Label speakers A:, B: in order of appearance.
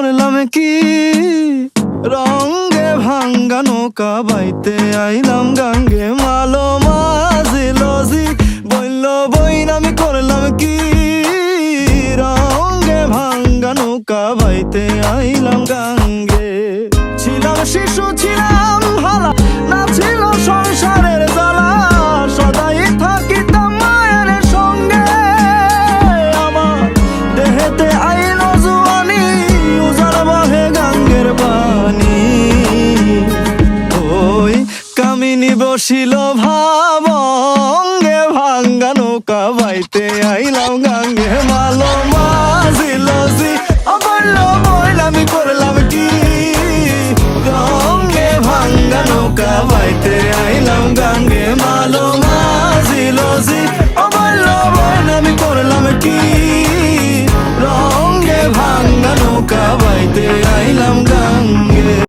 A: করলাম কি, রঙে ভাঙ্গা নৌকা বাইতে আইলাম গাঙ্গে। মালো মাঝি লজি বলল বইন আমি করলাম কি, রঙে ভাঙ্গা নৌকা বাইতে আইলাম গাঙ্গে। ছিলাম শিশু ছিলাম ভালা, না ছিল সংসারের জ্বালা, সদাই থাকিতাম মায়ের সঙ্গে। আমার দেহেতে আইলো জুয়ানি, উজাড় বাহে গাঙ্গের পানি। ওই কামিনী বসিল ভাবঙ্গে, ভাঙ্গা নৌকা বাইতে আইলাম গাঙ্গে। মালো মাঝি লজি বলল বইল আমি করলাম কি, রঙে ভাঙ্গা নৌকা বাইতে আইলাম গাঙ্গে। মালো মাঝি লজি বলল বইল আমি করলাম কি, রঙে ভাঙ্গা নৌকা বাইতে